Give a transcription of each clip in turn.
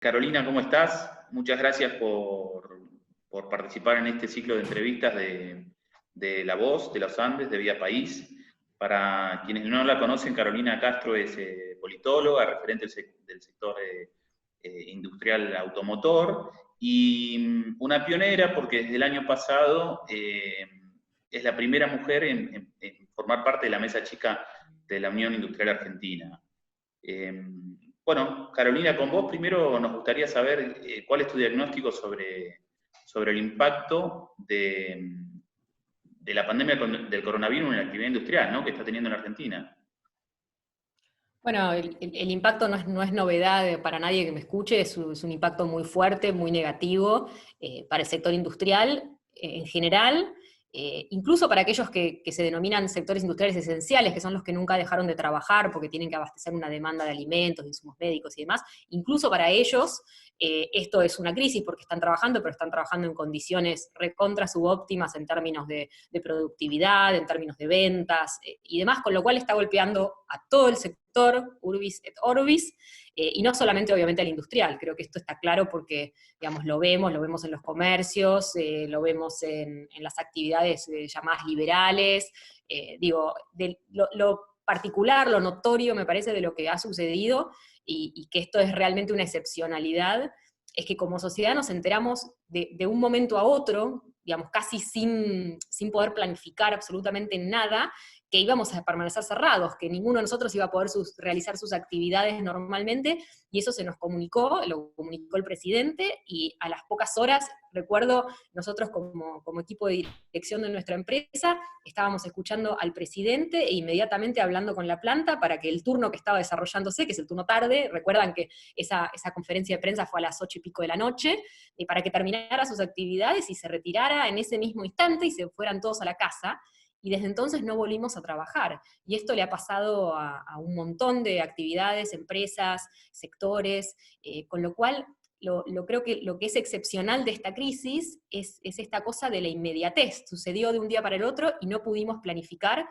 Carolina, ¿cómo estás? Muchas gracias por participar en este ciclo de entrevistas de La Voz, de los Andes, de Vía País. Para quienes no la conocen, Carolina Castro es politóloga, referente del sector industrial automotor y una pionera porque desde el año pasado es la primera mujer en formar parte de la mesa chica de la Unión Industrial Argentina. Bueno, Carolina, con vos primero nos gustaría saber cuál es tu diagnóstico sobre el impacto de la pandemia del coronavirus en la actividad industrial, ¿no?, que está teniendo en Argentina. Bueno, el impacto no es novedad para nadie que me escuche, es un impacto muy fuerte, muy negativo para el sector industrial en general, incluso para aquellos que se denominan sectores industriales esenciales, que son los que nunca dejaron de trabajar porque tienen que abastecer una demanda de alimentos, de insumos médicos y demás. Incluso para ellos esto es una crisis porque están trabajando, pero están trabajando en condiciones recontra subóptimas en términos de productividad, en términos de ventas y demás, con lo cual está golpeando a todo el sector, urbis et orbis, y no solamente obviamente al industrial. Creo que esto está claro porque, digamos, lo vemos en los comercios, lo vemos en las actividades llamadas liberales, lo particular, lo notorio, me parece, de lo que ha sucedido, y que esto es realmente una excepcionalidad, es que como sociedad nos enteramos de un momento a otro, digamos, casi sin poder planificar absolutamente nada, que íbamos a permanecer cerrados, que ninguno de nosotros iba a poder realizar sus actividades normalmente, y eso se nos comunicó, lo comunicó el presidente, y a las pocas horas, recuerdo, nosotros como equipo de dirección de nuestra empresa, estábamos escuchando al presidente e inmediatamente hablando con la planta para que el turno que estaba desarrollándose, que es el turno tarde, recuerdan que esa conferencia de prensa fue a las 8:00 y pico de la noche, y para que terminara sus actividades y se retirara en ese mismo instante y se fueran todos a la casa. Y desde entonces no volvimos a trabajar. Y esto le ha pasado a un montón de actividades, empresas, sectores, con lo cual creo que lo que es excepcional de esta crisis es esta cosa de la inmediatez. Sucedió de un día para el otro y no pudimos planificar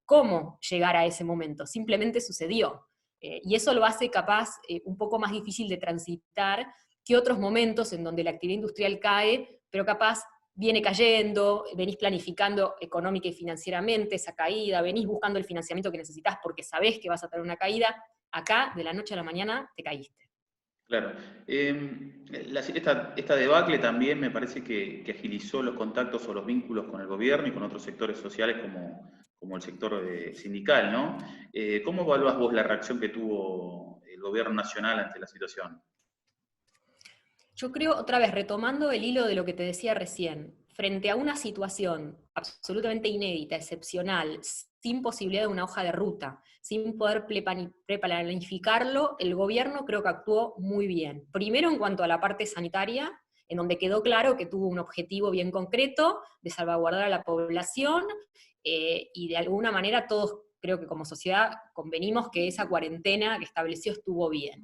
cómo llegar a ese momento. Simplemente sucedió. Y eso lo hace capaz un poco más difícil de transitar que otros momentos en donde la actividad industrial cae, pero capaz viene cayendo, venís planificando económica y financieramente esa caída, venís buscando el financiamiento que necesitas porque sabés que vas a tener una caída. Acá, de la noche a la mañana, te caíste. Claro. Esta debacle también me parece que agilizó los contactos o los vínculos con el gobierno y con otros sectores sociales como el sector sindical, ¿no? ¿Cómo evaluás vos la reacción que tuvo el gobierno nacional ante la situación? Yo creo, otra vez, retomando el hilo de lo que te decía recién, frente a una situación absolutamente inédita, excepcional, sin posibilidad de una hoja de ruta, sin poder preplanificarlo, el gobierno creo que actuó muy bien. Primero en cuanto a la parte sanitaria, en donde quedó claro que tuvo un objetivo bien concreto de salvaguardar a la población, y de alguna manera todos creo que como sociedad convenimos que esa cuarentena que estableció estuvo bien.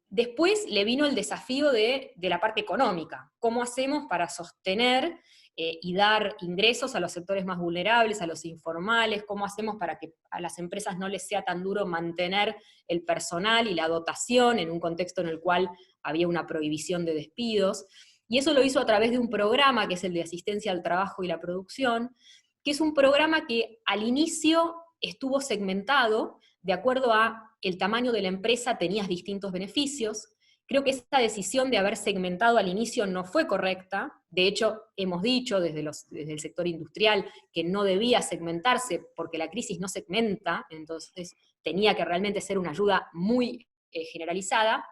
Después le vino el desafío de la parte económica. ¿Cómo hacemos para sostener y dar ingresos a los sectores más vulnerables, a los informales? ¿Cómo hacemos para que a las empresas no les sea tan duro mantener el personal y la dotación en un contexto en el cual había una prohibición de despidos? Y eso lo hizo a través de un programa que es el de asistencia al trabajo y la producción, que es un programa que al inicio estuvo segmentado de acuerdo a el tamaño de la empresa, tenías distintos beneficios. Creo que esta decisión de haber segmentado al inicio no fue correcta. De hecho, hemos dicho desde el sector industrial que no debía segmentarse porque la crisis no segmenta, entonces tenía que realmente ser una ayuda muy generalizada.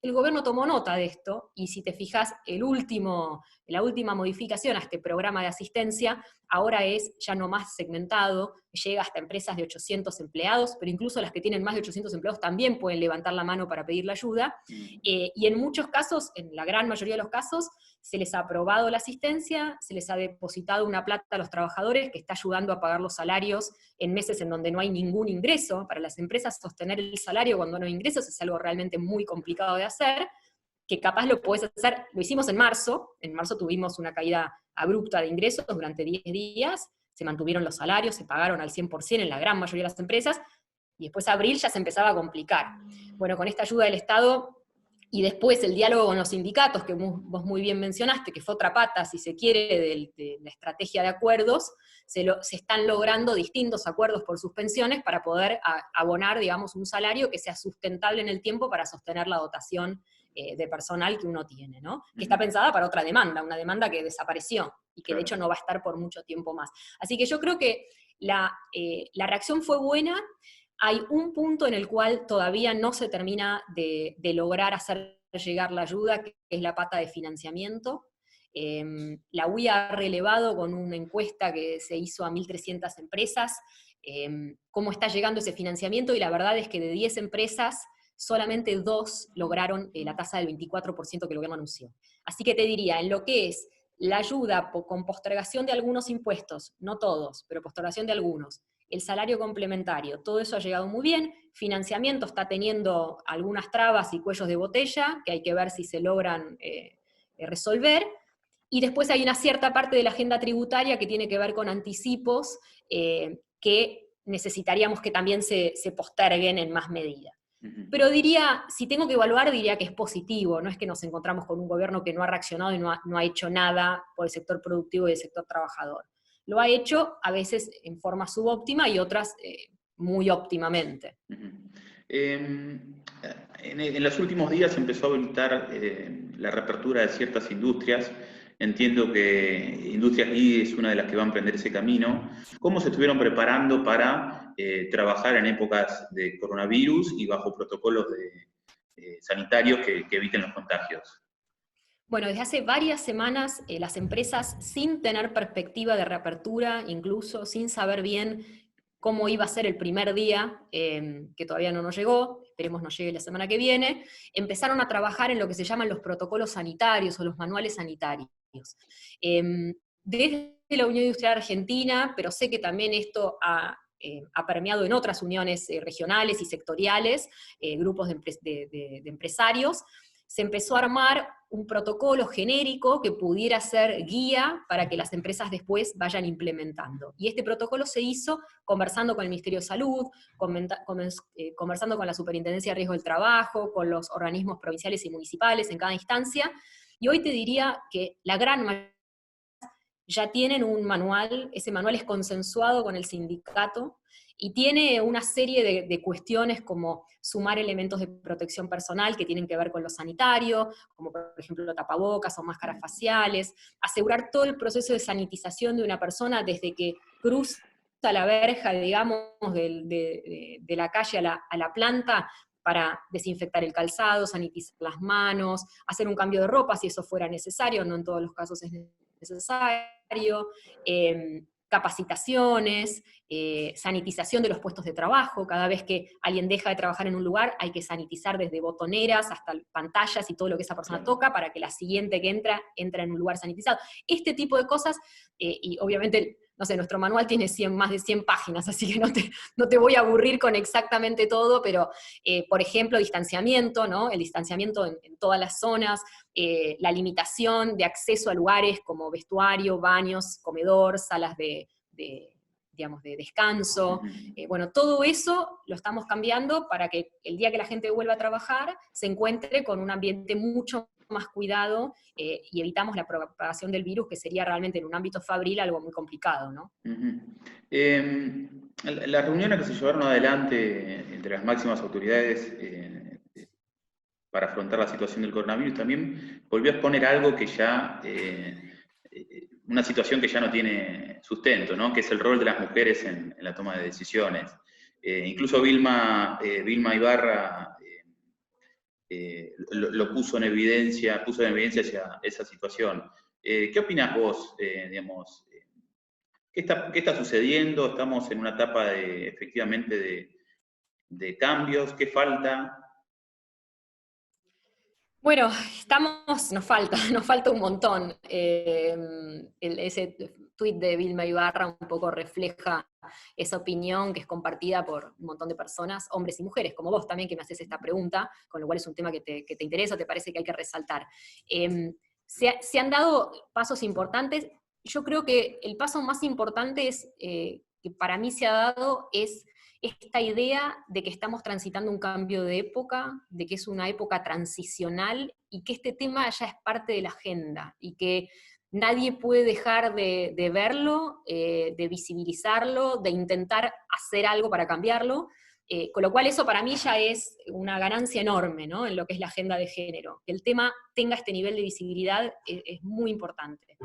El gobierno tomó nota de esto, y si te fijas, la última modificación a este programa de asistencia ahora es ya no más segmentado, llega hasta empresas de 800 empleados, pero incluso las que tienen más de 800 empleados también pueden levantar la mano para pedir la ayuda, y en muchos casos, en la gran mayoría de los casos, se les ha aprobado la asistencia, se les ha depositado una plata a los trabajadores que está ayudando a pagar los salarios en meses en donde no hay ningún ingreso. Para las empresas sostener el salario cuando no hay ingresos es algo realmente muy complicado de hacer, que capaz lo podés hacer, lo hicimos en marzo tuvimos una caída abrupta de ingresos durante 10 días, se mantuvieron los salarios, se pagaron al 100% en la gran mayoría de las empresas, y después abril ya se empezaba a complicar. Bueno, con esta ayuda del Estado Y después el diálogo con los sindicatos, que vos muy bien mencionaste, que fue otra pata, si se quiere, de la estrategia de acuerdos, se están logrando distintos acuerdos por suspensiones para poder abonar, digamos, un salario que sea sustentable en el tiempo para sostener la dotación de personal que uno tiene, ¿no? Que está pensada para otra demanda, una demanda que desapareció y que de hecho no va a estar por mucho tiempo más. Así que yo creo que la reacción fue buena. Hay un punto en el cual todavía no se termina de lograr hacer llegar la ayuda, que es la pata de financiamiento. La UI ha relevado con una encuesta que se hizo a 1.300 empresas cómo está llegando ese financiamiento, y la verdad es que de 10 empresas, solamente 2 lograron la tasa del 24% que el gobierno anunció. Así que te diría, en lo que es la ayuda con postergación de algunos impuestos, no todos, pero postergación de algunos, el salario complementario, todo eso ha llegado muy bien. Financiamiento está teniendo algunas trabas y cuellos de botella, que hay que ver si se logran resolver. Y después hay una cierta parte de la agenda tributaria que tiene que ver con anticipos, que necesitaríamos que también se posterguen en más medida. Pero diría, si tengo que evaluar, diría que es positivo, no es que nos encontramos con un gobierno que no ha reaccionado y no ha hecho nada por el sector productivo y el sector trabajador. Lo ha hecho a veces en forma subóptima y otras muy óptimamente. En los últimos días empezó a habilitar la reapertura de ciertas industrias. Entiendo que Industrias I es una de las que va a emprender ese camino. ¿Cómo se estuvieron preparando para trabajar en épocas de coronavirus y bajo protocolos sanitarios que eviten los contagios? Bueno, desde hace varias semanas las empresas, sin tener perspectiva de reapertura, incluso sin saber bien cómo iba a ser el primer día, que todavía no nos llegó, esperemos nos llegue la semana que viene, empezaron a trabajar en lo que se llaman los protocolos sanitarios o los manuales sanitarios. Desde la Unión Industrial Argentina, pero sé que también esto ha permeado en otras uniones regionales y sectoriales, grupos de empresarios, se empezó a armar un protocolo genérico que pudiera ser guía para que las empresas después vayan implementando. Y este protocolo se hizo conversando con el Ministerio de Salud, conversando con la Superintendencia de Riesgo del Trabajo, con los organismos provinciales y municipales en cada instancia, y hoy te diría que la gran mayoría ya tienen un manual, ese manual es consensuado con el sindicato, y tiene una serie de cuestiones como sumar elementos de protección personal que tienen que ver con lo sanitario, como por ejemplo tapabocas o máscaras faciales, asegurar todo el proceso de sanitización de una persona desde que cruza la verja, digamos, de la calle a la planta, para desinfectar el calzado, sanitizar las manos, hacer un cambio de ropa si eso fuera necesario, no en todos los casos es necesario, capacitaciones, sanitización de los puestos de trabajo. Cada vez que alguien deja de trabajar en un lugar hay que sanitizar desde botoneras hasta pantallas y todo lo que esa persona toca para que la siguiente que entra en un lugar sanitizado. Este tipo de cosas, y obviamente, no sé, nuestro manual tiene más de 100 páginas, así que no te voy a aburrir con exactamente todo, pero, por ejemplo, distanciamiento, ¿no? El distanciamiento en todas las zonas, la limitación de acceso a lugares como vestuario, baños, comedor, salas de descanso. Bueno, todo eso lo estamos cambiando para que el día que la gente vuelva a trabajar se encuentre con un ambiente mucho más cuidado y evitamos la propagación del virus, que sería realmente en un ámbito fabril algo muy complicado, ¿no? Las reuniones que se llevaron adelante entre las máximas autoridades para afrontar la situación del coronavirus también volvió a exponer algo que ya, una situación que ya no tiene sustento, ¿no? Que es el rol de las mujeres en la toma de decisiones. Incluso Vilma Ibarra lo puso en evidencia esa situación. ¿Qué opinás vos, digamos? ¿Qué está sucediendo? ¿Estamos en una etapa efectivamente de cambios? ¿Qué falta? Bueno, nos falta un montón. Ese tuit de Vilma Ibarra un poco refleja esa opinión que es compartida por un montón de personas, hombres y mujeres, como vos también, que me haces esta pregunta, con lo cual es un tema que te interesa, te parece que hay que resaltar. Se han dado pasos importantes. Yo creo que el paso más importante que para mí se ha dado es esta idea de que estamos transitando un cambio de época, de que es una época transicional y que este tema ya es parte de la agenda y que nadie puede dejar de verlo, de visibilizarlo, de intentar hacer algo para cambiarlo, con lo cual eso para mí ya es una ganancia enorme, ¿no?, en lo que es la agenda de género. Que el tema tenga este nivel de visibilidad es muy importante.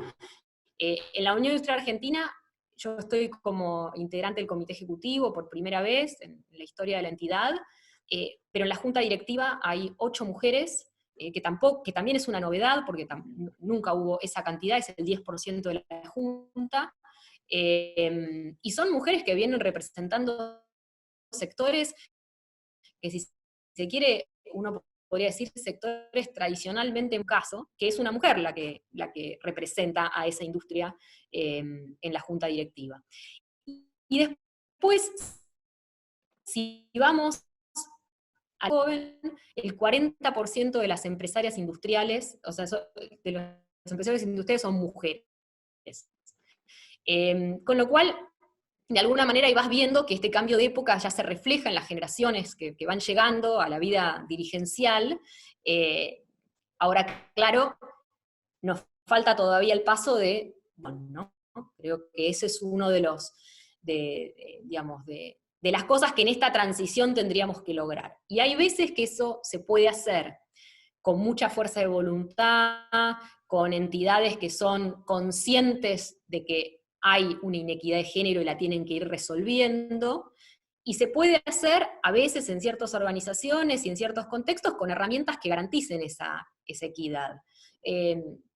En la Unión Industrial Argentina, yo estoy como integrante del comité ejecutivo por primera vez en la historia de la entidad, pero en la junta directiva hay 8 mujeres, que también es una novedad, porque nunca hubo esa cantidad, es el 10% de la junta, y son mujeres que vienen representando sectores que, si se quiere, uno podría decir sectores tradicionalmente en caso, que es una mujer la que representa a esa industria en la junta directiva. Y después, si vamos al joven, el 40% de las empresarias industriales, o sea, de los empresarios industriales son mujeres. Con lo cual, de alguna manera, y vas viendo que este cambio de época ya se refleja en las generaciones que van llegando a la vida dirigencial. Ahora, claro, nos falta todavía el paso de, bueno, ¿no? Creo que ese es uno de los, digamos, de las cosas que en esta transición tendríamos que lograr. Y hay veces que eso se puede hacer con mucha fuerza de voluntad, con entidades que son conscientes de que hay una inequidad de género y la tienen que ir resolviendo, y se puede hacer a veces en ciertas organizaciones y en ciertos contextos con herramientas que garanticen esa equidad.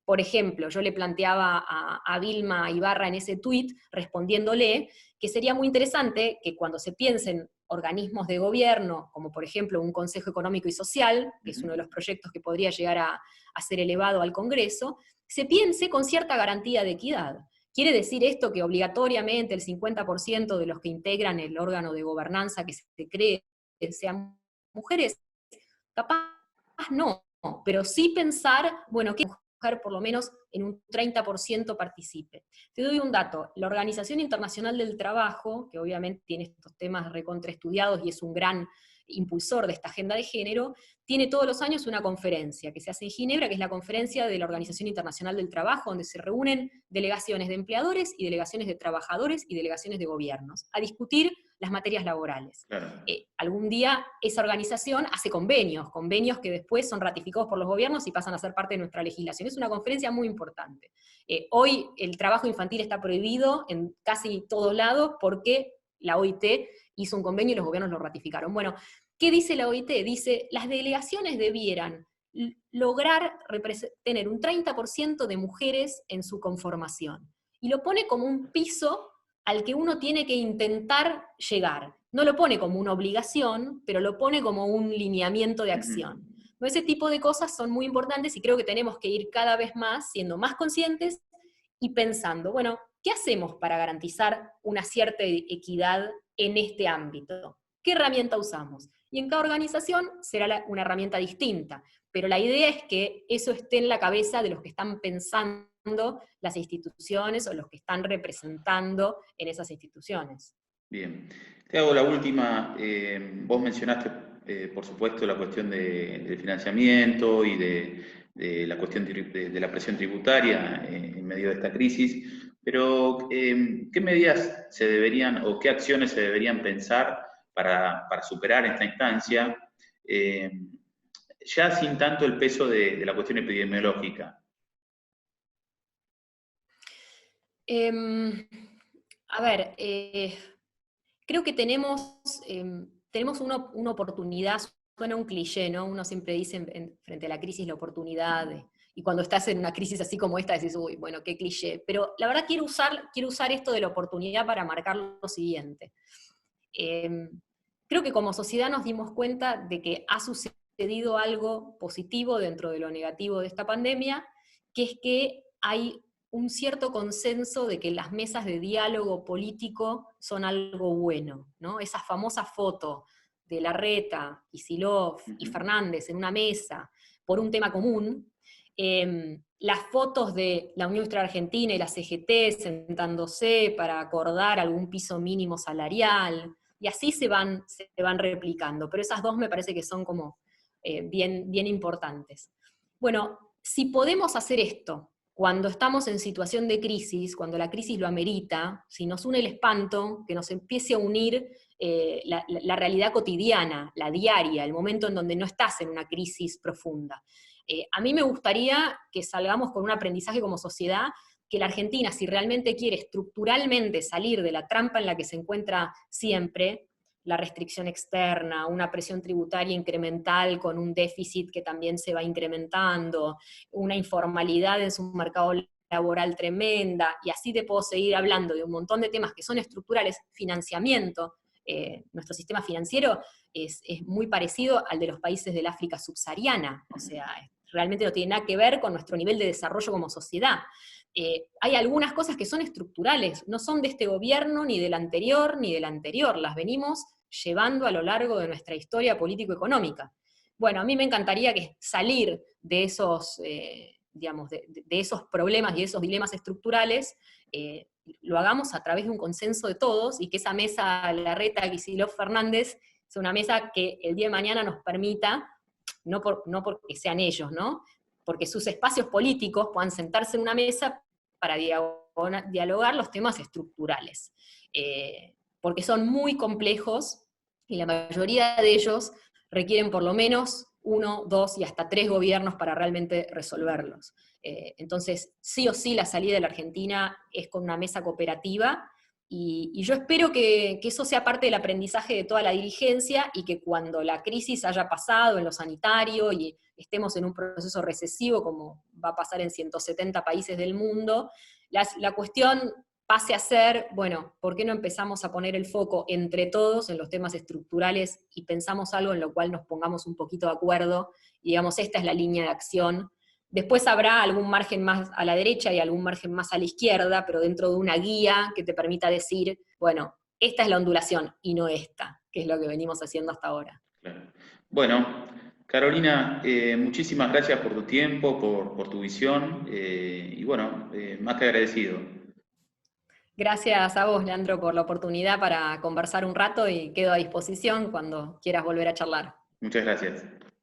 Por ejemplo, yo le planteaba a Vilma Ibarra en ese tuit, respondiéndole, que sería muy interesante que cuando se piensen organismos de gobierno, como por ejemplo un Consejo Económico y Social, que es uno de los proyectos que podría llegar a ser elevado al Congreso, se piense con cierta garantía de equidad. ¿Quiere decir esto que obligatoriamente el 50% de los que integran el órgano de gobernanza que se cree sean mujeres? Capaz no, pero sí pensar, bueno, que mujer por lo menos en un 30% participe. Te doy un dato, la Organización Internacional del Trabajo, que obviamente tiene estos temas recontraestudiados y es un gran impulsor de esta agenda de género, tiene todos los años una conferencia que se hace en Ginebra, que es la conferencia de la Organización Internacional del Trabajo, donde se reúnen delegaciones de empleadores y delegaciones de trabajadores y delegaciones de gobiernos a discutir las materias laborales. Claro. Algún día esa organización hace convenios que después son ratificados por los gobiernos y pasan a ser parte de nuestra legislación. Es una conferencia muy importante. Hoy el trabajo infantil está prohibido en casi todos lados porque la OIT hizo un convenio y los gobiernos lo ratificaron. Bueno, ¿qué dice la OIT? Dice, las delegaciones debieran lograr tener un 30% de mujeres en su conformación. Y lo pone como un piso al que uno tiene que intentar llegar. No lo pone como una obligación, pero lo pone como un lineamiento de acción. Ese tipo de cosas son muy importantes y creo que tenemos que ir cada vez más siendo más conscientes y pensando, bueno, ¿qué hacemos para garantizar una cierta equidad en este ámbito? ¿Qué herramienta usamos? Y en cada organización será una herramienta distinta, pero la idea es que eso esté en la cabeza de los que están pensando las instituciones o los que están representando en esas instituciones. Bien. Te hago la última. Vos mencionaste, por supuesto, la cuestión del financiamiento y de la cuestión de la presión tributaria en medio de esta crisis, pero ¿qué medidas se deberían o qué acciones se deberían pensar para superar esta instancia, ya sin tanto el peso de la cuestión epidemiológica? A ver, creo que tenemos una oportunidad, suena un cliché, ¿no? Uno siempre dice frente a la crisis la oportunidad, y cuando estás en una crisis así como esta decís, uy, bueno, qué cliché. Pero la verdad quiero usar esto de la oportunidad para marcar lo siguiente. Creo que como sociedad nos dimos cuenta de que ha sucedido algo positivo dentro de lo negativo de esta pandemia, que es que hay un cierto consenso de que las mesas de diálogo político son algo bueno, ¿no? Esa famosa foto de Larreta, Kicillof y Fernández en una mesa por un tema común, las fotos de la Unión Industrial Argentina y la CGT sentándose para acordar algún piso mínimo salarial, y así se van replicando. Pero esas dos me parece que son como bien importantes. Bueno, si podemos hacer esto cuando estamos en situación de crisis, cuando la crisis lo amerita, si nos une el espanto, que nos empiece a unir la realidad cotidiana, la diaria, el momento en donde no estás en una crisis profunda. A mí me gustaría que salgamos con un aprendizaje como sociedad, que la Argentina, si realmente quiere estructuralmente salir de la trampa en la que se encuentra siempre, la restricción externa, una presión tributaria incremental con un déficit que también se va incrementando, una informalidad en su mercado laboral tremenda, y así te puedo seguir hablando de un montón de temas que son estructurales, financiamiento. Nuestro sistema financiero es muy parecido al de los países del África subsahariana, o sea, realmente no tiene nada que ver con nuestro nivel de desarrollo como sociedad. Hay algunas cosas que son estructurales, no son de este gobierno, ni del anterior, las venimos llevando a lo largo de nuestra historia político-económica. Bueno, a mí me encantaría que salir de esos, digamos, de esos problemas y esos dilemas estructurales, lo hagamos a través de un consenso de todos, y que esa mesa Larreta, Kicillof, Fernández, sea una mesa que el día de mañana nos permita, no porque sean ellos, ¿no?, porque sus espacios políticos puedan sentarse en una mesa para dialogar los temas estructurales. Porque son muy complejos, y la mayoría de ellos requieren por lo menos 1, 2 y hasta 3 gobiernos para realmente resolverlos. Entonces, sí o sí, la salida de la Argentina es con una mesa cooperativa, y yo espero que eso sea parte del aprendizaje de toda la dirigencia, y que cuando la crisis haya pasado en lo sanitario y estemos en un proceso recesivo, como va a pasar en 170 países del mundo, la cuestión pase a ser, bueno, ¿por qué no empezamos a poner el foco entre todos en los temas estructurales y pensamos algo en lo cual nos pongamos un poquito de acuerdo y digamos, esta es la línea de acción? Después habrá algún margen más a la derecha y algún margen más a la izquierda, pero dentro de una guía que te permita decir, bueno, esta es la ondulación y no esta, que es lo que venimos haciendo hasta ahora. Claro. Bueno, Carolina, muchísimas gracias por tu tiempo, por tu visión, y bueno, más que agradecido. Gracias a vos, Leandro, por la oportunidad para conversar un rato, y quedo a disposición cuando quieras volver a charlar. Muchas gracias.